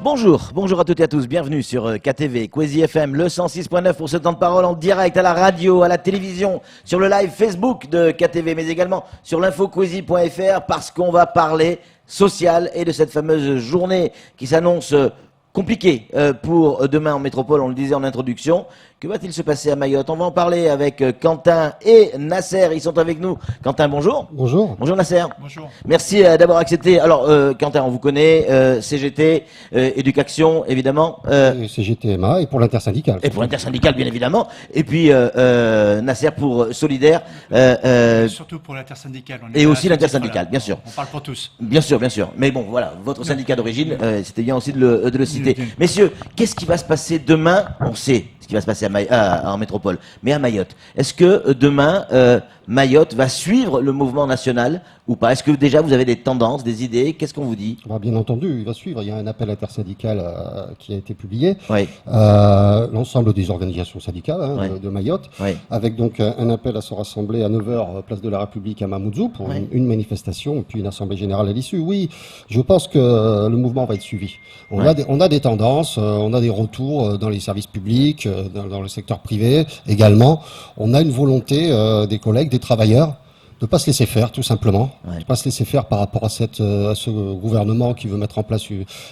Bonjour à toutes et à tous, bienvenue sur KTV, Kwezi FM, le 106.9 pour ce temps de parole en direct à la radio, à la télévision, sur le live Facebook de KTV, mais également sur l'infokwezi.fr parce qu'on va parler social et de cette fameuse journée qui s'annonce compliquée pour demain en métropole, on le disait en introduction. Que va-t-il se passer à Mayotte? On va en parler avec Quentin et Nasser, ils sont avec nous. Quentin, bonjour. Bonjour. Bonjour Nasser. Bonjour. Merci d'avoir accepté. Alors Quentin, on vous connaît, CGT, Éducation évidemment. CGTMA et pour l'intersyndicale. Et pour l'intersyndicale bien évidemment. Et puis Nasser pour Solidaire. Surtout pour l'intersyndicale. Et aussi l'intersyndicale, bien sûr. On parle pour tous. Bien sûr. Mais bon, voilà, votre syndicat d'origine, c'était bien aussi de le citer. Messieurs, qu'est-ce qui va se passer demain? On sait ce qui va se passer en métropole, mais à Mayotte. Est-ce que demain, Mayotte va suivre le mouvement national ou pas? Est-ce que déjà vous avez des tendances, des idées? Qu'est-ce qu'on vous dit? Bien entendu, il va suivre. Il y a un appel intersyndical qui a été publié. Oui. L'ensemble des organisations syndicales Oui. de Mayotte, Oui. avec donc un appel à se rassembler à 9h, place de la République à Mamoudzou, pour Oui. une manifestation et puis une assemblée générale à l'issue. Oui, je pense que le mouvement va être suivi. On a des tendances, on a des retours dans les services publics, dans le secteur privé également. On a une volonté des collègues, des travailleurs, de pas se laisser faire, tout simplement. Ouais. De pas se laisser faire par rapport à ce gouvernement qui veut mettre en place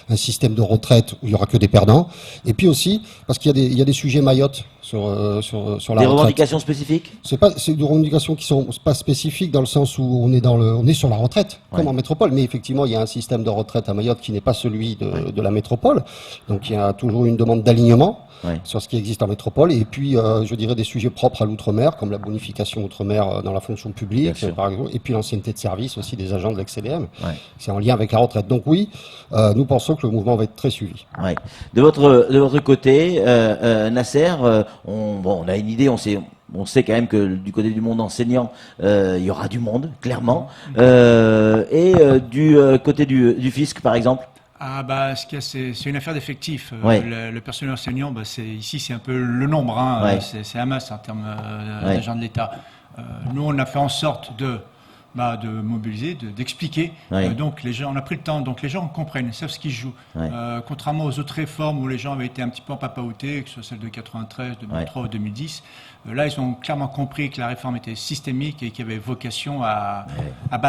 un système de retraite où il y aura que des perdants. Et puis aussi, parce qu'il y a des sujets Mayotte sur la retraite. Des revendications spécifiques? C'est des revendications qui sont pas spécifiques dans le sens où on est sur la retraite, comme en métropole. Mais effectivement, il y a un système de retraite à Mayotte qui n'est pas celui de la métropole. Donc il y a toujours une demande d'alignement sur ce qui existe en métropole. Et puis, je dirais des sujets propres à l'outre-mer, comme la bonification outre-mer dans la fonction publique, par exemple. Et puis l'ancienneté de service aussi des agents de l'ex-CDM. C'est en lien avec la retraite. Donc oui, nous pensons que le mouvement va être très suivi. De votre côté, Nasser, on a une idée, on sait quand même que du côté du monde enseignant, il y aura du monde, clairement. Et du côté du fisc, par exemple? C'est une affaire d'effectifs. Le personnel enseignant, c'est un peu le nombre. C'est un masse en termes d'agents de l'État. Nous, on a fait en sorte de mobiliser, d'expliquer. Donc les gens, on a pris le temps, donc les gens comprennent, ils savent ce qu'ils jouent. Contrairement aux autres réformes où les gens avaient été un petit peu empapahutés, que ce soit celle de 93, 2003 ou 2010, là ils ont clairement compris que la réforme était systémique et qu'il y avait vocation à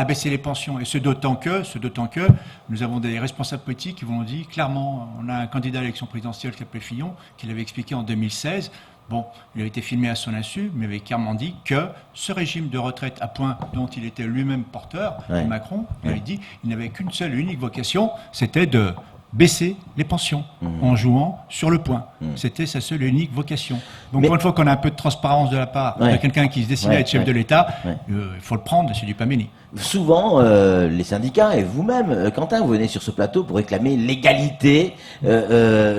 baisser les pensions. Et ce d'autant que nous avons des responsables politiques qui vous l'ont dit clairement. On a un candidat à l'élection présidentielle qui s'appelait Fillon, qui l'avait expliqué en 2016. Bon, il a été filmé à son insu, mais avait clairement dit que ce régime de retraite à points dont il était lui-même porteur, Macron, il avait dit il n'avait qu'une seule et unique vocation, c'était de baisser les pensions en jouant sur le point. C'était sa seule et unique vocation. Donc, pour une fois qu'on a un peu de transparence de la part de quelqu'un qui se destine à être chef de l'État, il faut le prendre, c'est du Paméni. Souvent, les syndicats et vous-même, Quentin, vous venez sur ce plateau pour réclamer l'égalité,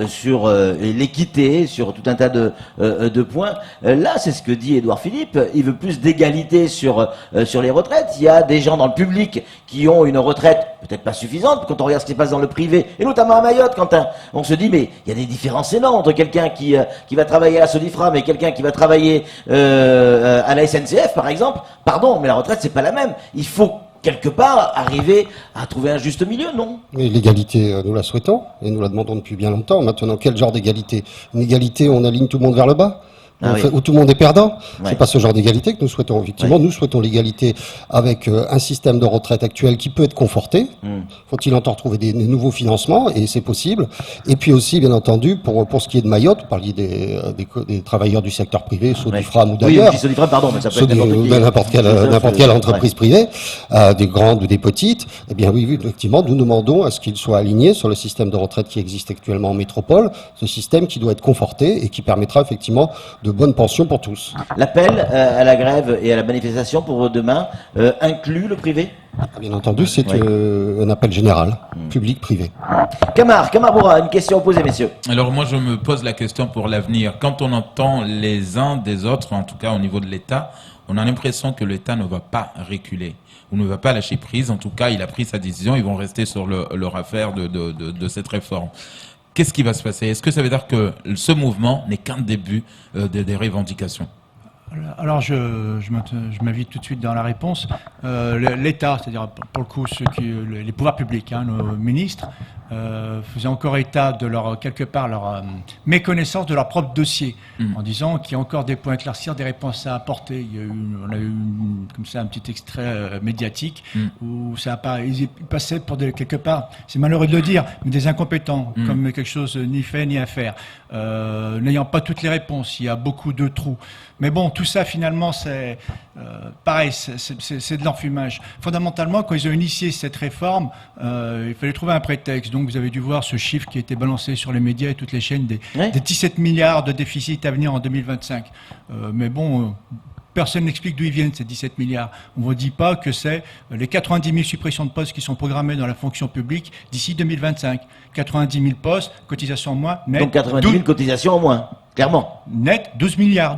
sur l'équité, sur tout un tas de points. Là, c'est ce que dit Édouard Philippe. Il veut plus d'égalité sur les retraites. Il y a des gens dans le public qui ont une retraite peut-être pas suffisante. Quand on regarde ce qui se passe dans le privé, et notamment à Mayotte, Quentin, on se dit mais il y a des différences énormes entre quelqu'un qui va travailler à la Sodifram et quelqu'un qui va travailler à la SNCF, par exemple. Pardon, mais la retraite c'est pas la même. Il faut quelque part arriver à trouver un juste milieu, non? Et l'égalité, nous la souhaitons et nous la demandons depuis bien longtemps. Maintenant, quel genre d'égalité? Une égalité où on aligne tout le monde vers le bas? Où tout le monde est perdant? C'est pas ce genre d'égalité que nous souhaitons. Effectivement, nous souhaitons l'égalité avec un système de retraite actuel qui peut être conforté. Faut-il encore trouver des nouveaux financements, et c'est possible. Et puis aussi, bien entendu, pour ce qui est de Mayotte, vous parliez des travailleurs du secteur privé, Sodifram ou d'ailleurs. Oui, Sodifram, pardon, mais ça peut être n'importe quelle entreprise privée, des grandes ou des petites. Eh bien oui, effectivement, nous demandons à ce qu'ils soient alignés sur le système de retraite qui existe actuellement en métropole, ce système qui doit être conforté et qui permettra effectivement de bonnes pensions pour tous. L'appel à la grève et à la manifestation pour demain inclut le privé? Bien entendu, c'est un appel général, public-privé. Kamar Boura, une question posée, messieurs. Alors moi, je me pose la question pour l'avenir. Quand on entend les uns des autres, en tout cas au niveau de l'État, on a l'impression que l'État ne va pas reculer ou ne va pas lâcher prise. En tout cas, il a pris sa décision, ils vont rester sur leur affaire de cette réforme. Qu'est-ce qui va se passer? Est-ce que ça veut dire que ce mouvement n'est qu'un début des revendications? Alors, je m'invite tout de suite dans la réponse. L'État, c'est-à-dire pour le coup les pouvoirs publics, nos ministres, faisaient encore état de leur méconnaissance de leur propre dossier, en disant qu'il y a encore des points à éclaircir, des réponses à apporter. On a eu comme ça un petit extrait médiatique où ils passaient pour quelque part, c'est malheureux de le dire, mais des incompétents, comme quelque chose ni fait ni à faire, n'ayant pas toutes les réponses. Il y a beaucoup de trous. Mais bon, tout ça finalement, c'est pareil, c'est de l'enfumage. Fondamentalement, quand ils ont initié cette réforme, il fallait trouver un prétexte. Donc vous avez dû voir ce chiffre qui a été balancé sur les médias et toutes les chaînes des 17 milliards de déficit à venir en 2025. Mais bon, personne n'explique d'où ils viennent ces 17 milliards. On ne vous dit pas que c'est les 90 000 suppressions de postes qui sont programmées dans la fonction publique d'ici 2025. 90 000 postes, cotisations en moins, net. Donc 90 000 cotisations en moins, clairement. Net, 12 milliards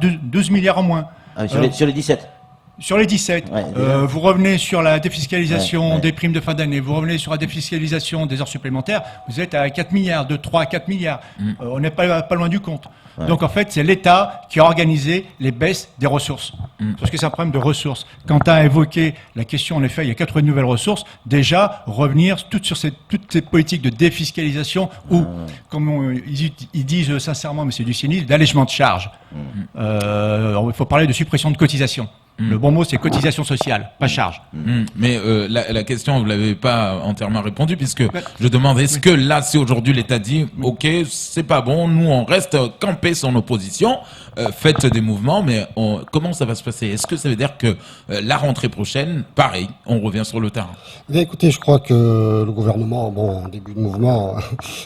en moins. Sur les 17. Sur les 17, vous revenez sur la défiscalisation des primes de fin d'année, vous revenez sur la défiscalisation des heures supplémentaires, vous êtes à 4 milliards, de 3 à 4 milliards. On n'est pas loin du compte. Donc en fait, c'est l'État qui a organisé les baisses des ressources. Parce que c'est un problème de ressources. Quentin a évoqué la question, en effet, il y a 4 nouvelles ressources. Déjà, revenir toutes ces politiques de défiscalisation ou, comme ils disent sincèrement, mais c'est du cynisme, d'allègement de charges. Il faut parler de suppression de cotisations. Le bon mot, c'est cotisation sociale, pas charge. Mais la question, vous l'avez pas entièrement répondu, puisque je demande, est-ce que là, si aujourd'hui l'État dit, OK, c'est pas bon, nous on reste campé son opposition, faites des mouvements, mais comment ça va se passer? Est-ce que ça veut dire que la rentrée prochaine, pareil, on revient sur le terrain? Bien, écoutez, je crois que le gouvernement, en début de mouvement,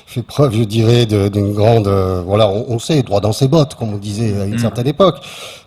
fait preuve, je dirais, d'une grande, on sait, droit dans ses bottes, comme on disait à une certaine époque,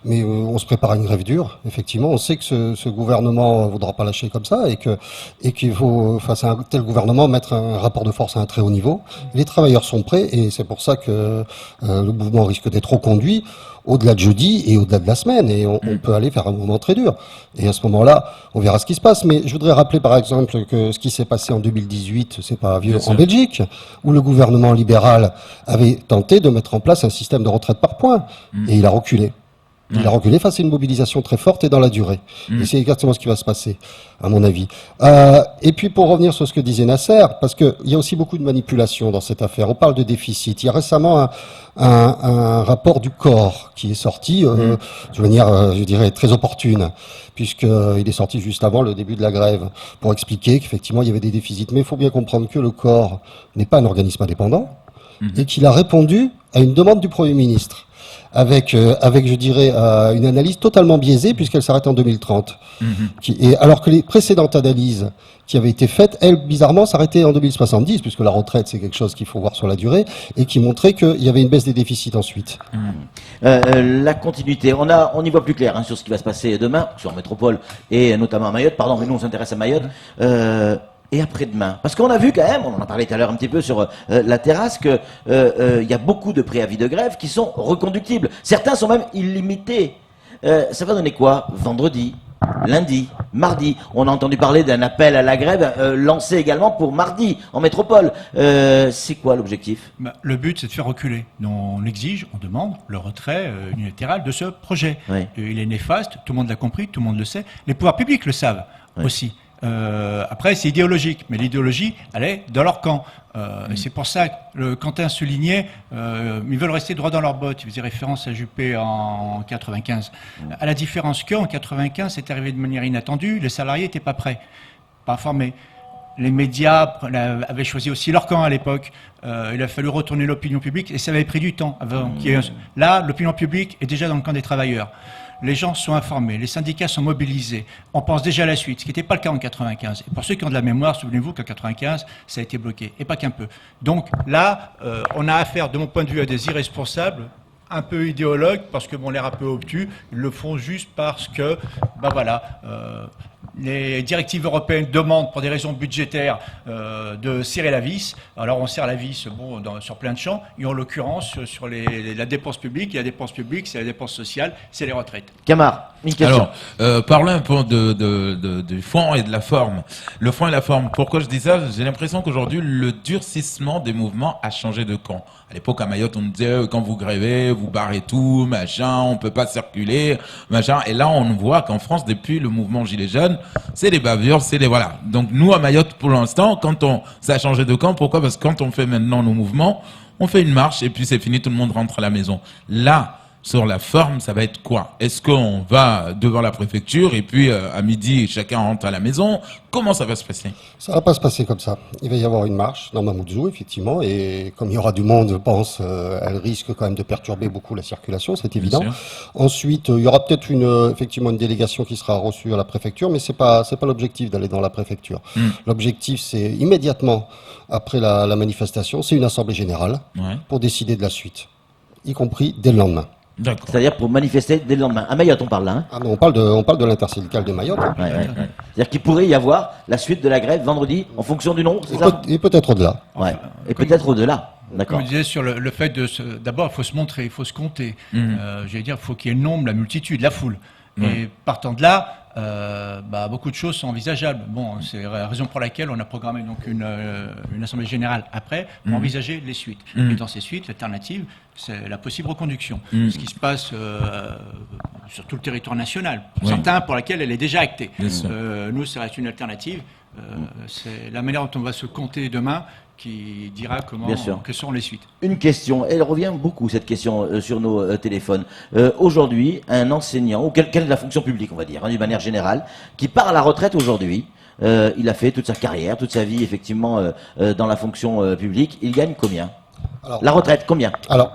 mais on se prépare à une grève dure. Effectivement, on sait que ce gouvernement ne voudra pas lâcher comme ça et qu'il faut, face à un tel gouvernement, mettre un rapport de force à un très haut niveau. Les travailleurs sont prêts et c'est pour ça que le mouvement risque d'être reconduit au-delà de jeudi et au-delà de la semaine. Et on peut aller faire un mouvement très dur. Et à ce moment-là, on verra ce qui se passe. Mais je voudrais rappeler, par exemple, que ce qui s'est passé en 2018, c'est pas vieux, en Belgique, où le gouvernement libéral avait tenté de mettre en place un système de retraite par points. Et il a reculé. Il a reculé face à une mobilisation très forte et dans la durée. Et c'est exactement ce qui va se passer, à mon avis. Et puis, pour revenir sur ce que disait Nasser, parce qu'il y a aussi beaucoup de manipulation dans cette affaire. On parle de déficit. Il y a récemment un rapport du corps qui est sorti de manière, je dirais, très opportune, puisqu'il est sorti juste avant le début de la grève, pour expliquer qu'effectivement, il y avait des déficits. Mais il faut bien comprendre que le corps n'est pas un organisme indépendant, et qu'il a répondu à une demande du Premier ministre. Avec, je dirais, une analyse totalement biaisée puisqu'elle s'arrête en 2030. Alors que les précédentes analyses qui avaient été faites, elles, bizarrement, s'arrêtaient en 2070 puisque la retraite, c'est quelque chose qu'il faut voir sur la durée et qui montrait qu'il y avait une baisse des déficits ensuite. La continuité, on y voit plus clair sur ce qui va se passer demain, sur Métropole et notamment à Mayotte. Pardon, mais nous on s'intéresse à Mayotte. Et après-demain, parce qu'on a vu quand même, on en a parlé tout à l'heure un petit peu sur la terrasse, que il y a beaucoup de préavis de grève qui sont reconductibles. Certains sont même illimités. Ça va donner quoi? Vendredi, lundi, mardi. On a entendu parler d'un appel à la grève lancé également pour mardi en métropole. C'est quoi l'objectif? Le but, c'est de faire reculer. On exige, on demande le retrait unilatéral de ce projet. Oui. Il est néfaste, tout le monde l'a compris, tout le monde le sait. Les pouvoirs publics le savent aussi. Après, c'est idéologique, mais l'idéologie, elle est dans leur camp. C'est pour ça que Quentin soulignait, ils veulent rester droit dans leurs bottes. Il faisait référence à Juppé en 95. À la différence qu'en 95, c'est arrivé de manière inattendue, les salariés n'étaient pas prêts, pas informés. Les médias avaient choisi aussi leur camp à l'époque. Il a fallu retourner l'opinion publique et ça avait pris du temps. Là, l'opinion publique est déjà dans le camp des travailleurs. Les gens sont informés, les syndicats sont mobilisés. On pense déjà à la suite, ce qui n'était pas le cas en 95. Et pour ceux qui ont de la mémoire, souvenez-vous qu'en 95, ça a été bloqué, et pas qu'un peu. Donc là, on a affaire, de mon point de vue, à des irresponsables, un peu idéologues, parce que l'air un peu obtus, ils le font juste parce que, les directives européennes demandent, pour des raisons budgétaires, de serrer la vis. Alors on serre la vis sur plein de champs, et en l'occurrence sur la dépense publique. Et la dépense publique, c'est la dépense sociale, c'est les retraites. Camar, une question. Alors, parlons un peu du fond et de la forme. Le fond et la forme, pourquoi je dis ça? J'ai l'impression qu'aujourd'hui, le durcissement des mouvements a changé de camp. À l'époque, à Mayotte, on disait, quand vous grévez, vous barrez tout, machin, on peut pas circuler, machin. Et là, on voit qu'en France, depuis le mouvement Gilets jaunes, c'est des bavures, c'est des voilà. Donc nous à Mayotte pour l'instant, ça a changé de camp, pourquoi? Parce que quand on fait maintenant nos mouvements, on fait une marche et puis c'est fini, tout le monde rentre à la maison. Là, sur la forme, ça va être quoi? Est-ce qu'on va devant la préfecture et puis à midi, chacun rentre à la maison? Comment ça va se passer? Ça va pas se passer comme ça. Il va y avoir une marche dans Mamoudzou, effectivement, et comme il y aura du monde, je pense, elle risque quand même de perturber beaucoup la circulation, c'est évident. Ensuite, il y aura peut-être effectivement une délégation qui sera reçue à la préfecture, mais c'est pas l'objectif d'aller dans la préfecture. L'objectif, c'est immédiatement après la manifestation, c'est une assemblée générale pour décider de la suite, y compris dès le lendemain. D'accord. C'est-à-dire pour manifester dès le lendemain. À Mayotte, on parle là. Hein. Ah, mais on parle de l'intersyndicale de Mayotte. Hein. C'est-à-dire qu'il pourrait y avoir la suite de la grève vendredi en fonction du nombre, c'est ça? Et peut-être au-delà. Ouais. Et peut-être au-delà. D'accord. Comme je disais sur le fait d'abord, il faut se montrer, il faut se compter. J'allais dire, il faut qu'il y ait le nombre, la multitude, la foule. Et partant de là, beaucoup de choses sont envisageables. Bon, c'est la raison pour laquelle on a programmé donc une assemblée générale après pour envisager les suites. Et dans ces suites, l'alternative, c'est la possible reconduction. Ce qui se passe sur tout le territoire national. Certains pour laquelle elle est déjà actée. Nous, ça reste une alternative. C'est la manière dont on va se compter demain qui dira quelles seront les suites. Une question, elle revient beaucoup cette question sur nos téléphones. Aujourd'hui, un enseignant, ou quelle est la fonction publique on va dire, d'une manière générale, qui part à la retraite aujourd'hui, il a fait toute sa carrière, toute sa vie effectivement dans la fonction publique, il gagne combien? La retraite, combien? Alors,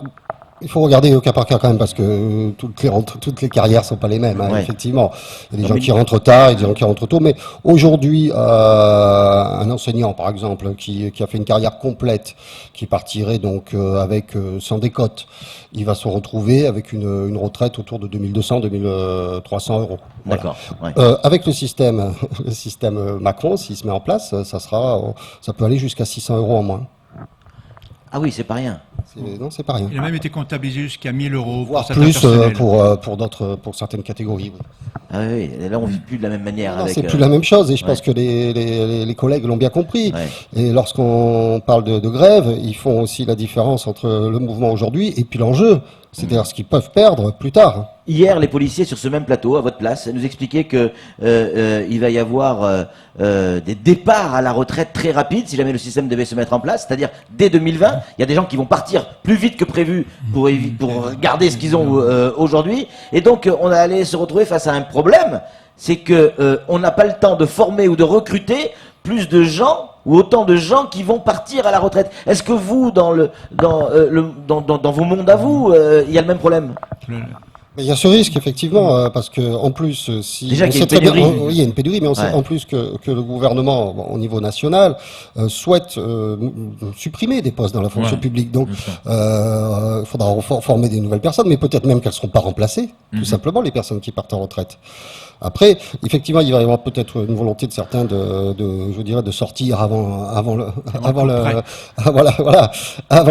il faut regarder au cas par cas quand même parce que toutes les carrières sont pas les mêmes, effectivement. Il y a des gens qui rentrent tard et des gens qui rentrent tôt, mais aujourd'hui, un enseignant, par exemple, qui a fait une carrière complète, qui partirait donc avec sans décote, il va se retrouver avec une retraite autour de 2200, 2300 euros. Voilà. D'accord. Avec le système Macron, s'il se met en place, ça peut aller jusqu'à 600 euros en moins. Ah oui, c'est pas rien. Non, c'est pas rien. Il a même été comptabilisé jusqu'à 1000 euros. Voire plus pour certaines catégories. Ah oui, là on vit plus de la même manière. Non, c'est plus la même chose et je pense que les collègues l'ont bien compris. Et lorsqu'on parle de grève, ils font aussi la différence entre le mouvement aujourd'hui et puis l'enjeu, c'est-à-dire ce qu'ils peuvent perdre plus tard. Hier, les policiers sur ce même plateau, à votre place, nous expliquaient que il va y avoir des départs à la retraite très rapides si jamais le système devait se mettre en place, c'est-à-dire dès 2020, il y a des gens qui vont partir plus vite que prévu pour garder ce qu'ils ont aujourd'hui, et donc on allait se retrouver face à un problème, c'est que on n'a pas le temps de former ou de recruter plus de gens ou autant de gens qui vont partir à la retraite. Est-ce que vous, dans vos mondes à vous, il y a le même problème? Il y a ce risque effectivement parce que en plus si déjà qu'il y a une pénurie, il y a une pénurie, mais on sait en plus que le gouvernement au niveau national souhaite supprimer des postes dans la fonction publique. Donc il faudra former des nouvelles personnes, mais peut-être même qu'elles ne seront pas remplacées, tout simplement les personnes qui partent en retraite. Après, effectivement, il va y avoir peut-être une volonté de certains de sortir avant le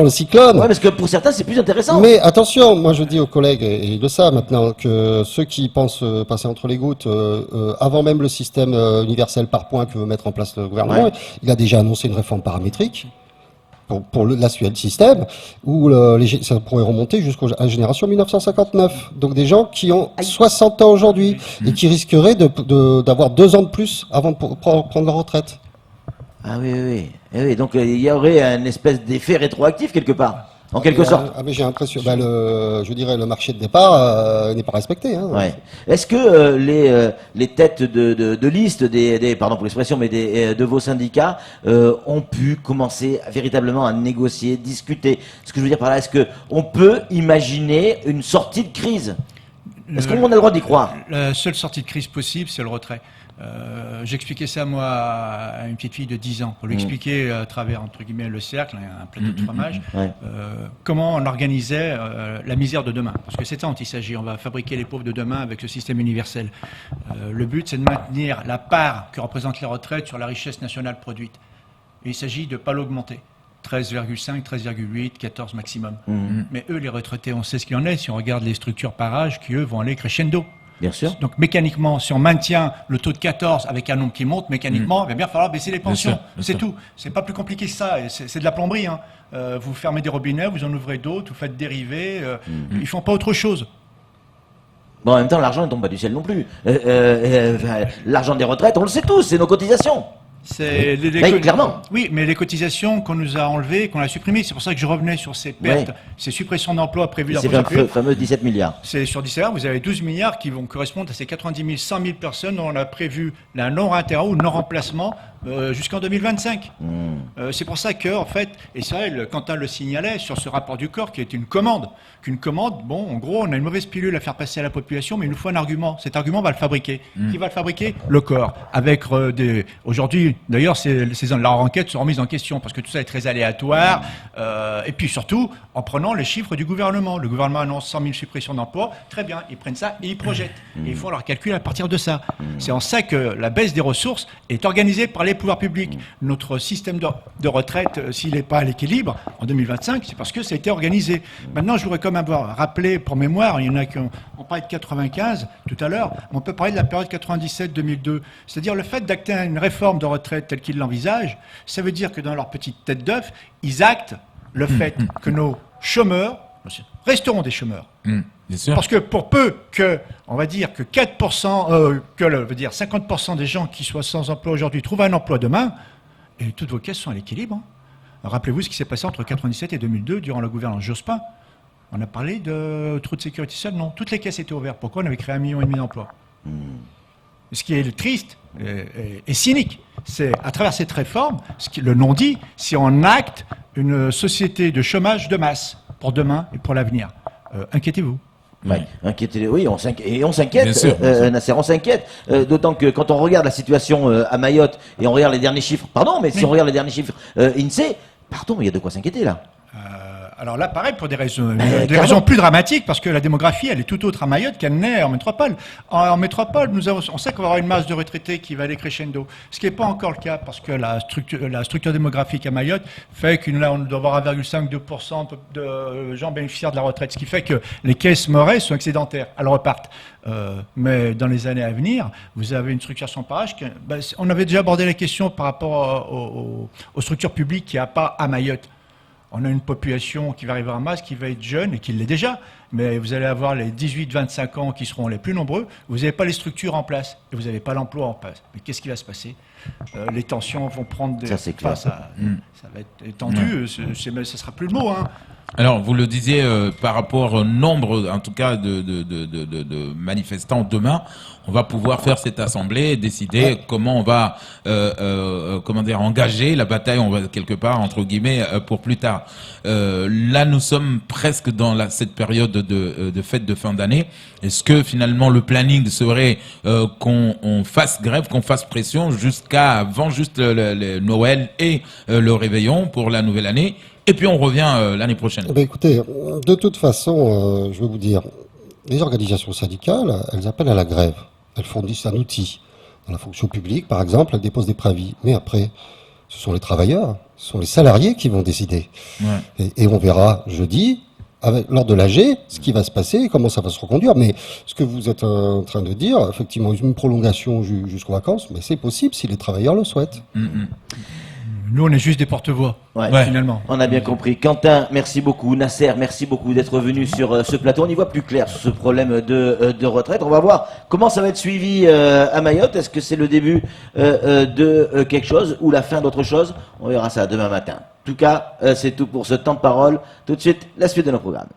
cyclone. Ouais, parce que pour certains, c'est plus intéressant. Mais attention, moi je dis aux collègues, et ils le savent maintenant, que ceux qui pensent passer entre les gouttes, avant même le système universel par points que veut mettre en place le gouvernement, il a déjà annoncé une réforme paramétrique pour l'actuel système, où ça pourrait remonter jusqu'à la génération 1959. Donc des gens qui ont 60 ans aujourd'hui et qui risqueraient d'avoir 2 ans de plus avant de prendre leur retraite. Ah oui. Donc il y aurait un espèce d'effet rétroactif quelque part. En quelque sorte. Mais j'ai l'impression, je dirais, le marché de départ n'est pas respecté. Est-ce que les têtes de liste pardon pour l'expression, mais de vos syndicats ont pu commencer véritablement à négocier, discuter? Ce que je veux dire par là, est-ce que on peut imaginer une sortie de crise? Est-ce qu'on a le droit d'y croire? La seule sortie de crise possible, c'est le retrait. J'expliquais ça moi à une petite fille de 10 ans pour lui expliquer à travers entre guillemets le cercle, un plateau de fromage, comment on organisait la misère de demain, parce que c'est ça dont il s'agit. On va fabriquer les pauvres de demain avec le système universel. Le but, c'est de maintenir la part que représentent les retraites sur la richesse nationale produite, et il s'agit de ne pas l'augmenter. 13,5, 13,8, 14 maximum. Mais eux, les retraités, on sait ce qu'il en est si on regarde les structures par âge qui eux vont aller crescendo. Bien sûr. Donc mécaniquement, si on maintient le taux de 14 avec un nombre qui monte, mécaniquement, il va bien falloir baisser les pensions. C'est tout. C'est pas plus compliqué que ça. C'est de la plomberie. Vous fermez des robinets, vous en ouvrez d'autres, vous faites dériver. Ils font pas autre chose. Bon, en même temps, l'argent ne tombe pas du ciel non plus. L'argent des retraites, on le sait tous, c'est nos cotisations. C'est clairement. Oui, mais les cotisations qu'on nous a enlevées, qu'on a supprimées, c'est pour ça que je revenais sur ces pertes, ces suppressions d'emplois prévues dans le fameux 17 milliards. C'est sur 17 milliards, vous avez 12 milliards qui vont correspondre à ces 90 000, 100 000 personnes dont on a prévu la non-réintérêt ou non-remplacement jusqu'en 2025. C'est pour ça que, en fait, et ça, Quentin le signalait sur ce rapport du corps qui est une commande. Qu'une commande, bon, en gros, on a une mauvaise pilule à faire passer à la population, mais il nous faut un argument. Cet argument, on va le fabriquer. Qui va le fabriquer? Le corps. Avec aujourd'hui, d'ailleurs, leurs enquêtes sont remises en question parce que tout ça est très aléatoire. Et puis surtout, en prenant les chiffres du gouvernement. Le gouvernement annonce 100 000 suppressions d'emplois. Très bien, ils prennent ça et ils projettent. Et ils font leur calcul à partir de ça. C'est en ça que la baisse des ressources est organisée par les pouvoirs publics. Notre système de retraite, s'il n'est pas à l'équilibre en 2025, c'est parce que ça a été organisé. Maintenant, je voudrais quand même avoir rappelé pour mémoire, il y en a qui ont parlé de 95 tout à l'heure, mais on peut parler de la période 97-2002. C'est-à-dire le fait d'acter une réforme de retraite telle qu'ils l'envisagent, ça veut dire que dans leur petite tête d'œuf, ils actent le fait que nos chômeurs resteront des chômeurs. Bien sûr. Parce que pour peu que, on va dire que 4%, veut dire 50% des gens qui soient sans emploi aujourd'hui trouvent un emploi demain, et toutes vos caisses sont à l'équilibre. Rappelez-vous ce qui s'est passé entre 97 et 2002 durant la gouvernance Jospin. On a parlé de trou de sécurité sociale, non. Toutes les caisses étaient ouvertes. Pourquoi on avait créé 1,5 million d'emplois? Ce qui est triste et cynique, c'est à travers cette réforme, le non-dit, c'est on acte une société de chômage de masse pour demain et pour l'avenir. Inquiétez-vous. Oui, on s'inquiète, Nasser, on s'inquiète. D'autant que quand on regarde la situation à Mayotte et on regarde les derniers chiffres, si on regarde les derniers chiffres INSEE, il y a de quoi s'inquiéter là. Alors là, pareil, pour des raisons plus dramatiques, parce que la démographie, elle est tout autre à Mayotte qu'elle n'est en métropole. En métropole, on sait qu'on va avoir une masse de retraités qui va aller crescendo, ce qui n'est pas encore le cas, parce que la structure démographique à Mayotte fait on doit avoir 1,5-2% de gens bénéficiaires de la retraite, ce qui fait que les caisses Moret sont excédentaires, elles repartent. Mais dans les années à venir, vous avez une structuration par âge. On avait déjà abordé la question par rapport aux structures publiques qu'il n'y a pas à Mayotte. On a une population qui va arriver en masse, qui va être jeune et qui l'est déjà. Mais vous allez avoir les 18-25 ans qui seront les plus nombreux. Vous n'avez pas les structures en place et vous n'avez pas l'emploi en place. Mais qu'est-ce qui va se passer? Les tensions vont prendre ça, c'est clair. Ça va être étendu. Ça sera plus le mot. Alors, vous le disiez, par rapport au nombre, en tout cas, de manifestants demain, on va pouvoir faire cette assemblée et décider comment on va, engager la bataille, on va quelque part, entre guillemets, pour plus tard. Là, nous sommes presque dans cette période de fête de fin d'année. Est-ce que finalement le planning serait qu'on fasse grève, qu'on fasse pression jusqu'à avant juste le Noël et le réveillon pour la nouvelle année? Et puis on revient l'année prochaine. Écoutez, de toute façon, je vais vous dire, les organisations syndicales, elles appellent à la grève. Elles fournissent un outil. Dans la fonction publique, par exemple, elles déposent des préavis. Mais après, ce sont les travailleurs, ce sont les salariés qui vont décider. Et on verra jeudi, lors de l'AG, ce qui va se passer et comment ça va se reconduire. Mais ce que vous êtes en train de dire, effectivement, une prolongation jusqu'aux vacances, mais c'est possible si les travailleurs le souhaitent. Nous, on est juste des porte-voix, finalement. On a bien compris. Quentin, merci beaucoup. Nasser, merci beaucoup d'être venu sur ce plateau. On y voit plus clair sur ce problème de retraite. On va voir comment ça va être suivi à Mayotte. Est-ce que c'est le début de quelque chose ou la fin d'autre chose? On verra ça demain matin. En tout cas, c'est tout pour ce temps de parole. Tout de suite, la suite de nos programmes.